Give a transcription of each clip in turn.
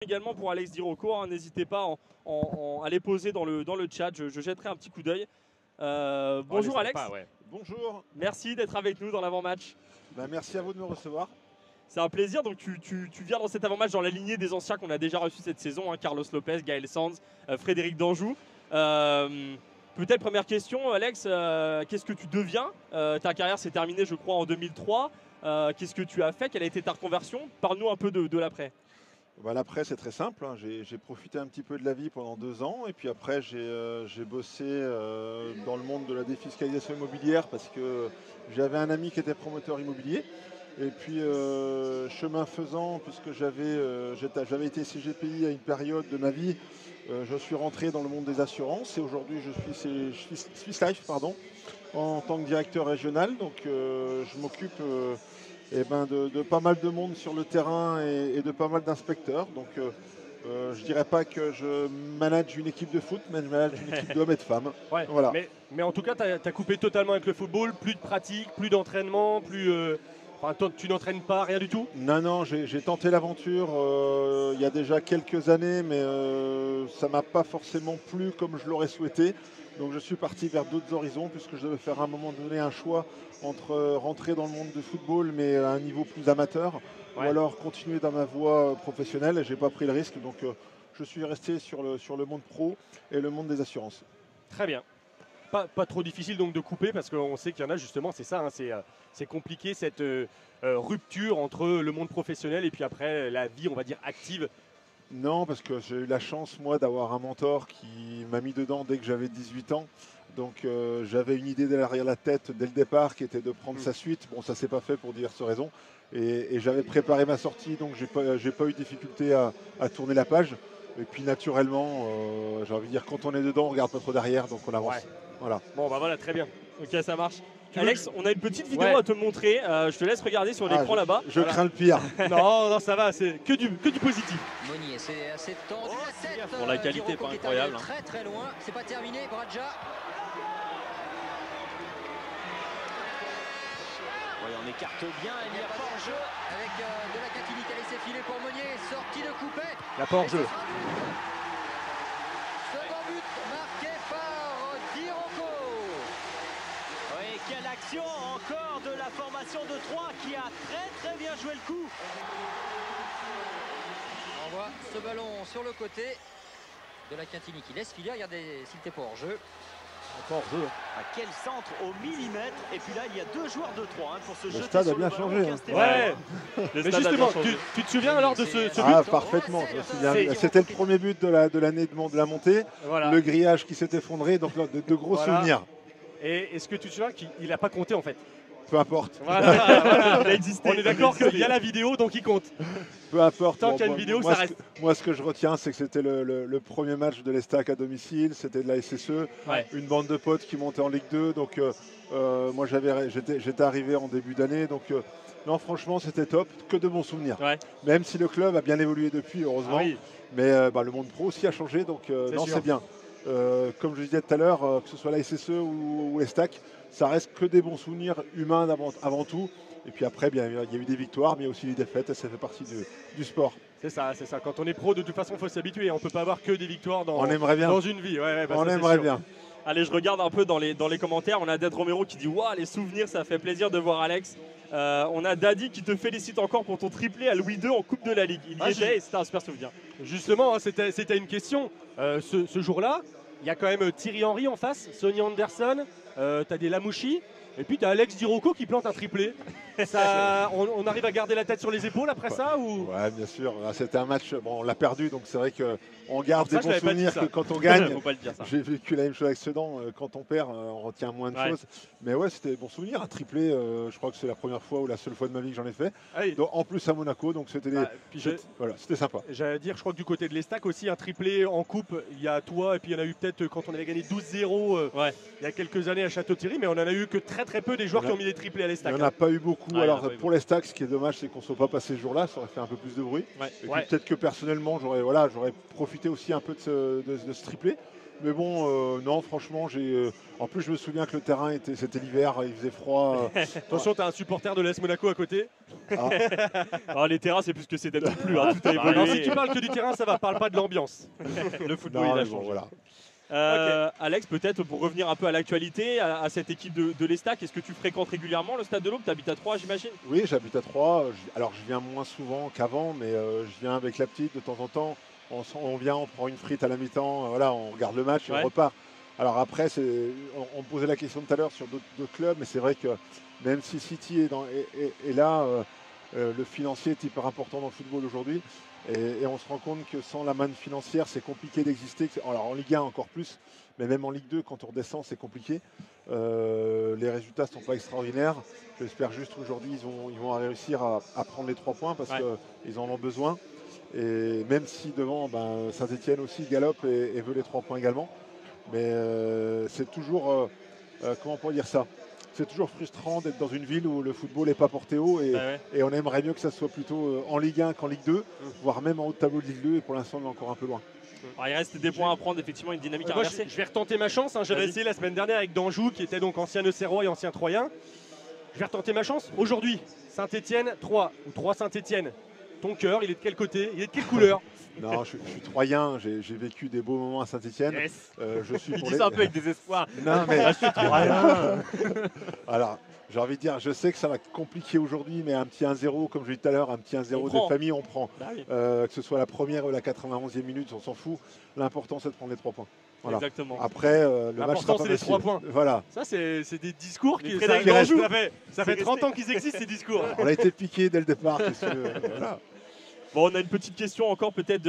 Également pour Alex Di Rocco, hein, n'hésitez pas à les poser dans le chat, je jetterai un petit coup d'œil. Bonjour Alex. Pas, ouais. Bonjour. Merci d'être avec nous dans l'avant-match. Merci à vous de me recevoir. C'est un plaisir, donc tu viens dans cet avant-match dans la lignée des anciens qu'on a déjà reçus cette saison, hein, Carlos Lopez, Gaël Sanz, Frédéric Danjou. Peut-être première question Alex, qu'est-ce que tu deviens? Ta carrière s'est terminée je crois en 2003, qu'est-ce que tu as fait? Quelle a été ta reconversion? Parle-nous un peu de l'après. L'après, c'est très simple. Hein. J'ai profité un petit peu de la vie pendant 2 ans. Et puis après, j'ai bossé dans le monde de la défiscalisation immobilière parce que j'avais un ami qui était promoteur immobilier. Et puis, chemin faisant, puisque j'avais été CGPI à une période de ma vie, je suis rentré dans le monde des assurances. Et aujourd'hui, je suis Swiss Life en tant que directeur régional. Donc, je m'occupe... de pas mal de monde sur le terrain et de pas mal d'inspecteurs. Donc je dirais pas que je manage une équipe de foot, mais je manage une équipe d'hommes et de femmes. Ouais, voilà. Mais en tout cas, tu as coupé totalement avec le football, plus de pratique, plus d'entraînement, toi, tu n'entraînes pas, rien du tout? Non, j'ai tenté l'aventure il y a déjà quelques années, mais ça ne m'a pas forcément plu comme je l'aurais souhaité. Donc je suis parti vers d'autres horizons puisque je devais faire à un moment donné un choix entre rentrer dans le monde du football mais à un niveau plus amateur ou alors continuer dans ma voie professionnelle. Et je n'ai pas pris le risque, donc je suis resté sur le monde pro et le monde des assurances. Très bien. Pas trop difficile donc de couper parce qu'on sait qu'il y en a justement, c'est ça, hein, c'est compliqué cette rupture entre le monde professionnel et puis après la vie on va dire active. Non, parce que j'ai eu la chance, moi, d'avoir un mentor qui m'a mis dedans dès que j'avais 18 ans. Donc j'avais une idée derrière la tête dès le départ qui était de prendre sa suite. Bon, ça ne s'est pas fait pour diverses raisons. Et j'avais préparé ma sortie, donc j'ai pas eu de difficulté à tourner la page. Et puis naturellement, j'ai envie de dire, quand on est dedans, on ne regarde pas trop derrière, donc on avance. Ouais. Voilà. Bon, voilà, très bien. Ok, ça marche. Alex, on a une petite vidéo à te montrer. Je te laisse regarder sur l'écran là-bas. Je crains le pire. non, ça va, c'est que du positif. Monnier, c'est assez tendu la tête. Bon, la qualité n'est pas incroyable. Très loin, c'est pas terminé, Bradja. Oui, on écarte bien, il n'y a pas en jeu avec de la Catini qui a laissé filer pour Monnier, sortie de Coupet. Il n'y a pas en jeu. Second but marqué par Di Rocco. Oui, quelle action encore de la formation de 3 qui a très bien joué le coup. On voit ce ballon sur le côté de la Catini qui laisse filer, regardez s'il n'était pas hors jeu. Pas hors jeu. À quel centre au millimètre. Et puis là, il y a 2 joueurs de 3 pour se jeter. Le stade a sur bien le ballon. changé. Ouais. Mais justement, tu te souviens alors de ce but? Parfaitement. C'était le premier but de l'année de la montée. Voilà. Le grillage qui s'est effondré, donc de gros souvenirs. Et est-ce que tu te souviens qu'il n'a pas compté en fait? Peu importe. Voilà. On est d'accord qu'il y a la vidéo, donc il compte. Peu importe. Tant qu'il y a une vidéo, ça reste. Moi, ce que je retiens, c'est que c'était le premier match de l'Estac à domicile. C'était de la SSE. Ouais. Une bande de potes qui montait en Ligue 2. Donc, moi, j'étais arrivé en début d'année. Donc, non, franchement, c'était top. Que de bons souvenirs. Ouais. Même si le club a bien évolué depuis, heureusement. Ah oui. Mais le monde pro aussi a changé. Donc, non, c'est bien. Comme je disais tout à l'heure, que ce soit la SSE ou l'Estac, ça reste que des bons souvenirs humains avant tout. Et puis après, bien, il y a eu des victoires, mais il y a aussi des défaites, et ça fait partie du sport. C'est ça. Quand on est pro, de toute façon, il faut s'habituer. On ne peut pas avoir que des victoires dans une vie. On aimerait bien. Allez, je regarde un peu dans les commentaires. On a Ded Romero qui dit « Waouh, les souvenirs, ça fait plaisir de voir Alex ». On a Daddy qui te félicite encore pour ton triplé à Louis II en Coupe de la Ligue. Il y était et c'était un super souvenir. Justement, hein, c'était une question. Ce jour-là, il y a quand même Thierry Henry en face, Sonny Anderson, tu as des Lamouchi, et puis tu as Alex Di Rocco qui plante un triplé. On arrive à garder la tête sur les épaules après ça ou... Ouais, bien sûr. C'était un match, bon, on l'a perdu, donc c'est vrai qu'on garde des bons pas souvenirs dit ça. que quand on gagne. Faut pas le dire ça. J'ai vécu la même chose avec Sedan. Quand on perd, on retient moins de choses. Mais ouais, c'était des bons souvenirs. Un triplé, je crois que c'est la première fois ou la seule fois de ma vie que j'en ai fait. Ah oui. Donc, en plus à Monaco, donc c'était voilà, c'était sympa. J'allais dire, je crois que du côté de l'Estac aussi, un triplé en coupe, il y a toi, et puis il y en a eu peut-être quand on avait gagné 12-0 il y a quelques années à Château-Thierry, mais on en a eu que très peu des joueurs qui ont mis des triplés à l'Estac. Il n'y en a pas eu beaucoup. Ouais, Alors pour l'Estac, ce qui est dommage, c'est qu'on ne soit pas passé ce jour-là, ça aurait fait un peu plus de bruit. Et puis peut-être que personnellement, j'aurais profité aussi un peu de ce triplé. Mais bon, non, franchement, en plus, je me souviens que le terrain c'était l'hiver, il faisait froid. Attention, t'as un supporter de l'AS Monaco à côté. Alors, les terrains, c'est plus que c'était non plus. Hein, tout a Alors, si évolué. tu parles que du terrain, ça va. Parle pas de l'ambiance. Le football, Non, il a mais bon, changé. voilà. Alex, peut-être pour revenir un peu à l'actualité, à cette équipe de l'Estac, est-ce que tu fréquentes régulièrement le stade de l'Aube? Tu habites à Troyes, j'imagine? Oui, j'habite à Troyes. Alors, je viens moins souvent qu'avant, mais je viens avec la petite de temps en temps. On vient, on prend une frite à la mi-temps, voilà, on regarde le match et Ouais. on repart. Alors après, on me posait la question tout à l'heure sur d'autres clubs, mais c'est vrai que même si City est là, le financier est hyper important dans le football aujourd'hui. Et on se rend compte que sans la manne financière, c'est compliqué d'exister. Alors en Ligue 1 encore plus, mais même en Ligue 2, quand on redescend, c'est compliqué. Les résultats ne sont pas extraordinaires. J'espère juste qu'aujourd'hui, ils vont réussir à prendre les 3 points parce qu'ils en ont besoin. Et même si devant, Saint-Etienne aussi galope et veut les 3 points également. Mais c'est toujours, comment on pourrait dire ça? C'est toujours frustrant d'être dans une ville où le football n'est pas porté haut et on aimerait mieux que ça soit plutôt en Ligue 1 qu'en Ligue 2, voire même en haut de tableau de Ligue 2 et pour l'instant on est encore un peu loin. Alors, il reste des points à prendre, effectivement, une dynamique à Moi, inverser. je vais retenter ma chance. Hein. J'avais Vas-y. essayé la semaine dernière avec Danjou, qui était donc ancien Auxerrois et ancien Troyen. Je vais retenter ma chance. Aujourd'hui, Saint-Etienne, 3 ou 3 Saint-Etienne. Ton cœur, il est de quel côté? Il est de quelle couleur? Non, je suis troyen, j'ai vécu des beaux moments à Saint-Etienne. Yes. Je suis Il pour dit ça un peu avec désespoir. Non, mais je suis troyen. Alors, j'ai envie de dire, je sais que ça va être compliqué aujourd'hui, mais un petit 1-0, comme je l'ai dit tout à l'heure, un petit 1-0 prend. des familles, on prend. Bah oui. Que ce soit la première ou la 91e minute, on s'en fout. L'important, c'est de prendre les 3 points. Voilà. Exactement. Après, le match L'important, sera pas c'est les facile. 3 points. Voilà. Ça, c'est des discours Mais qui Frédéric ça, Danjou, ça fait c'est 30 resté. ans qu'ils existent, ces discours. On a été piqué dès le départ. Voilà. Bon, on a une petite question encore peut-être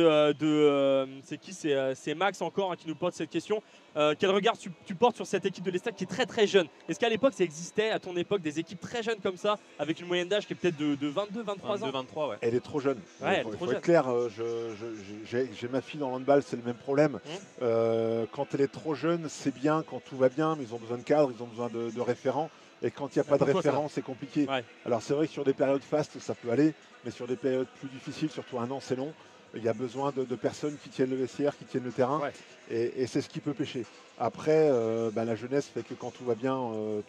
c'est qui? C'est Max encore qui nous pose cette question. Quel regard tu portes sur cette équipe de l'Estac qui est très très jeune? Est-ce qu'à l'époque ça existait, à ton époque, des équipes très jeunes comme ça, avec une moyenne d'âge qui est peut-être de 22, 23 ans? 23, ouais. Elle est trop jeune. Ouais, elle Il est faut trop être jeune. clair, j'ai ma fille dans le handball, c'est le même problème. Quand elle est trop jeune, c'est bien quand tout va bien, mais ils ont besoin de cadres, ils ont besoin de référents. Et quand il n'y a pas de Pourquoi ça? référent, c'est compliqué. Ouais. Alors c'est vrai que sur des périodes fastes, ça peut aller, mais sur des périodes plus difficiles, surtout un an, c'est long. Il y a besoin de personnes qui tiennent le vestiaire, qui tiennent le terrain, Ouais. et c'est ce qui peut pêcher. Après, la jeunesse fait que quand tout va bien,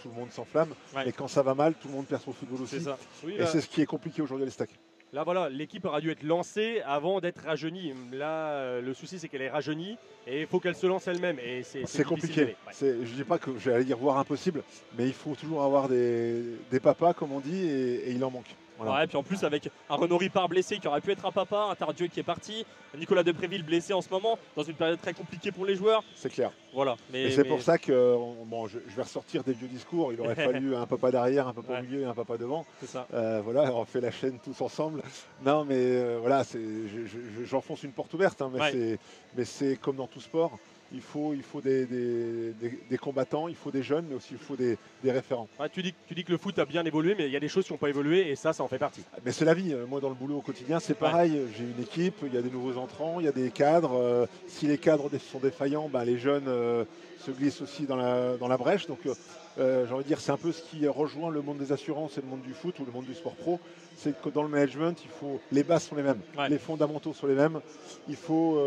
tout le monde s'enflamme, Ouais. et quand ça va mal, tout le monde perd son football aussi. C'est ça. Oui, Et là, c'est ce qui est compliqué aujourd'hui à l'Estac. là, voilà, l'équipe aura dû être lancée avant d'être rajeunie. Là, le souci, c'est qu'elle est rajeunie et il faut qu'elle se lance elle-même. Et c'est C'est difficile compliqué. d'y aller. Ouais. Je ne dis pas que j'allais dire voire impossible, mais il faut toujours avoir des papas, comme on dit, et il en manque. Voilà. Ouais, puis en plus avec un Renaud Ripard blessé qui aurait pu être un papa, un Tardieu qui est parti, Nicolas Depréville blessé en ce moment, dans une période très compliquée pour les joueurs. C'est clair. Voilà. Et c'est pour ça que je vais ressortir des vieux discours. Il aurait fallu un papa derrière, un papa au milieu et un papa devant. C'est ça. Voilà, on fait la chaîne tous ensemble. Non, mais voilà, j'enfonce une porte ouverte, hein, mais c'est comme dans tout sport. Il faut des combattants, il faut des jeunes, mais aussi il faut des référents. Ouais, tu dis que le foot a bien évolué, mais il y a des choses qui n'ont pas évolué et ça en fait partie. Mais c'est la vie. Moi, dans le boulot au quotidien, c'est pareil. J'ai une équipe, il y a des nouveaux entrants, il y a des cadres. Si les cadres sont défaillants, les jeunes se glissent aussi dans la brèche. Donc, j'ai envie de dire, c'est un peu ce qui rejoint le monde des assurances et le monde du foot ou le monde du sport pro. C'est que dans le management, les bases sont les mêmes, Ouais. les fondamentaux sont les mêmes. Il faut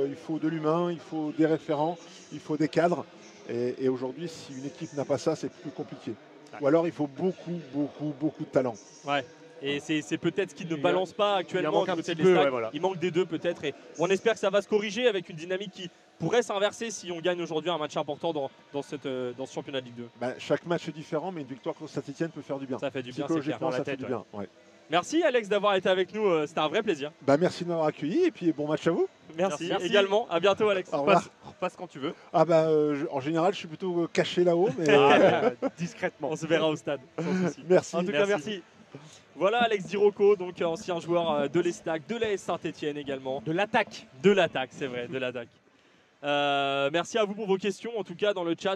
de l'humain, il faut des référents, il faut des cadres. Et aujourd'hui, si une équipe n'a pas ça, c'est plus compliqué. Ou alors, il faut beaucoup de talent. Ouais. Et c'est peut-être ce qui ne Il y a- balance pas il actuellement. manque du un côté petit de peu, l'Estac. ouais, voilà. Il manque des deux peut-être. Et on espère que ça va se corriger avec une dynamique qui pourrait s'inverser si on gagne aujourd'hui un match important dans ce championnat de Ligue 2. Chaque match est différent, mais une victoire contre Saint-Etienne peut faire du bien. Ça fait du bien, c'est clair. Psychologiquement, dans ça la fait tête, du bien. Ouais. Merci Alex d'avoir été avec nous, c'était un vrai plaisir. Merci de m'avoir accueilli et puis bon match à vous. Merci, Merci. également, à bientôt Alex. Au revoir. Repasse quand tu veux. En général, je suis plutôt caché là-haut, mais Discrètement. On se verra au stade, sans souci. merci. En tout cas, merci. Voilà Alex Dirocco, donc ancien joueur de l'Estac, de l'AS Saint-Etienne également. De l'attaque. De l'attaque, c'est vrai, de l'attaque. Merci à vous pour vos questions, en tout cas dans le chat.